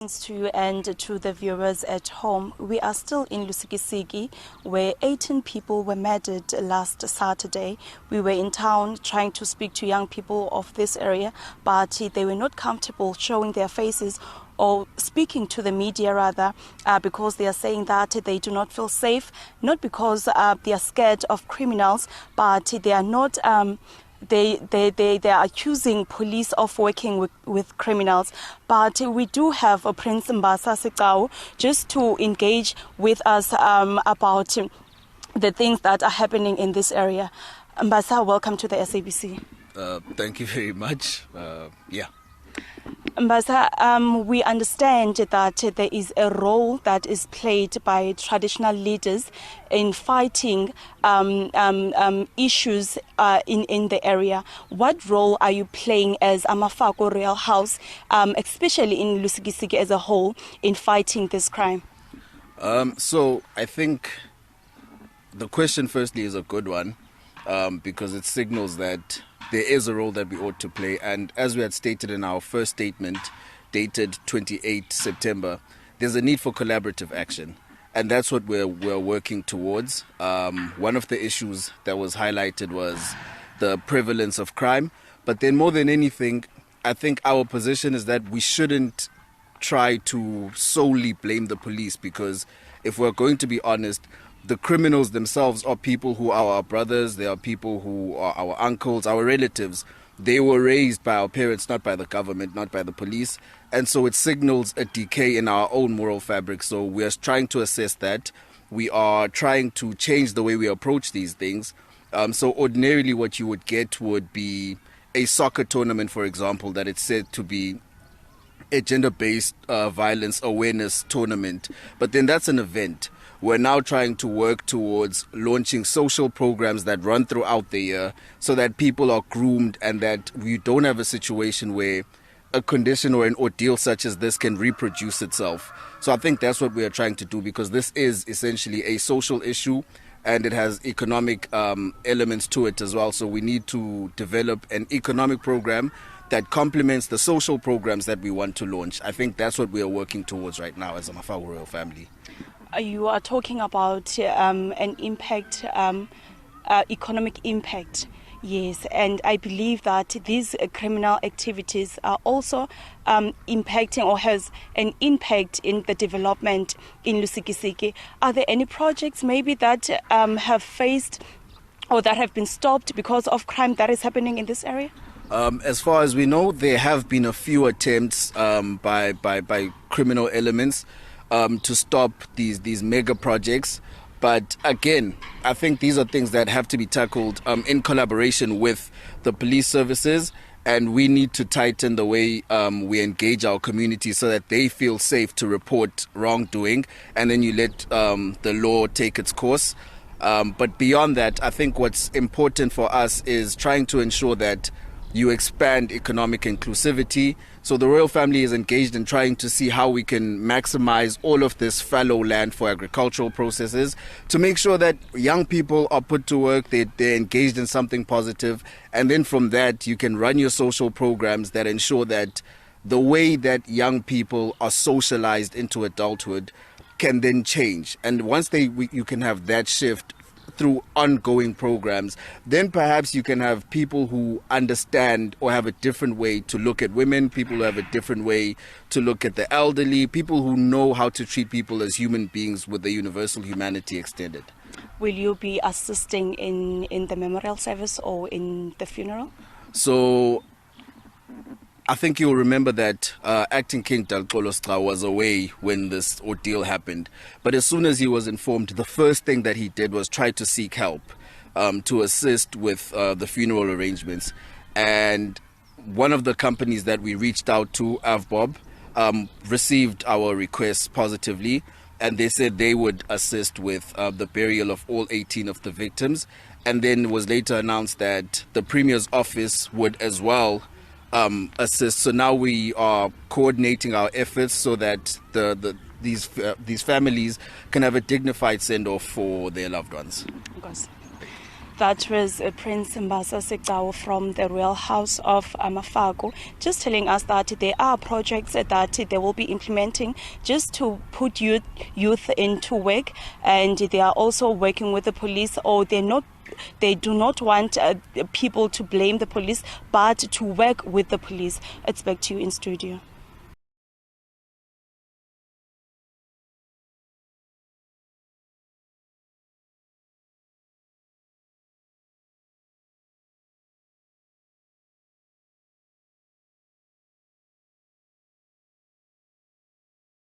Thanks to you and to the viewers at home. We are still in Lusikisiki, where 18 people were murdered last Saturday. We were in town trying to speak to young people of this area, but they were not comfortable showing their faces or speaking to the media rather, because they are saying that they do not feel safe, not because they are scared of criminals, but they are not They are accusing police of working with criminals. But we do have a Prince Mbasa Sigcau just to engage with us about the things that are happening in this area. Mbasa, welcome to the SABC. Thank you very much. Mbasa, we understand that there is a role that is played by traditional leaders in fighting issues in the area. What role are you playing as Amafako Royal House, especially in Lusikisiki as a whole, in fighting this crime? So I think the question firstly is a good one, because it signals that there is a role that we ought to play. And as we had stated in our first statement, dated 28 September, there's a need for collaborative action. And that's what we're working towards. One of the issues that was highlighted was the prevalence of crime. But then more than anything, I think our position is that we shouldn't try to solely blame the police, because if we're going to be honest, the criminals themselves are people who are our brothers, they are people who are our uncles, our relatives. They were raised by our parents, not by the government, not by the police. And so it signals a decay in our own moral fabric. So we are trying to assess that. We are trying to change the way we approach these things. So ordinarily what you would get would be a soccer tournament, for example, that it's said to be a gender-based violence awareness tournament. But then that's an event. We're now trying to work towards launching social programs that run throughout the year so that people are groomed and that we don't have a situation where a condition or an ordeal such as this can reproduce itself. So I think that's what we are trying to do, because this is essentially a social issue and it has economic elements to it as well. So we need to develop an economic program that complements the social programs that we want to launch. I think that's what we are working towards right now as a Mafago Royal family. You are talking about an impact, economic impact, yes, and I believe that these criminal activities are also impacting or has an impact in the development in Lusikisiki. Are there any projects maybe that have faced or that have been stopped because of crime that is happening in this area? As far as we know, there have been a few attempts by criminal elements to stop these mega projects. But again, I think these are things that have to be tackled in collaboration with the police services, and we need to tighten the way we engage our community so that they feel safe to report wrongdoing, and then you let the law take its course. But beyond that, I think what's important for us is trying to ensure that you expand economic inclusivity. So the royal family is engaged in trying to see how we can maximize all of this fallow land for agricultural processes to make sure that young people are put to work, they're engaged in something positive. And then from that, you can run your social programs that ensure that the way that young people are socialized into adulthood can then change. And once you can have that shift through ongoing programs, then perhaps you can have people who understand or have a different way to look at women, people who have a different way to look at the elderly, people who know how to treat people as human beings with the universal humanity extended. Will you be assisting in the memorial service or in the funeral? So I think you'll remember that Acting King Dalkolostra was away when this ordeal happened. But as soon as he was informed, the first thing that he did was try to seek help to assist with the funeral arrangements. And one of the companies that we reached out to, Avbob, received our request positively. And they said they would assist with the burial of all 18 of the victims. And then it was later announced that the Premier's office would as well assist. So now we are coordinating our efforts so that these families can have a dignified send-off for their loved ones. Of course. That was Prince Mbasa Sigcau from the Royal House of Amafago, just telling us that there are projects that they will be implementing just to put youth into work, and they are also working with the police, or they do not want people to blame the police, but to work with the police. It's back to you in studio.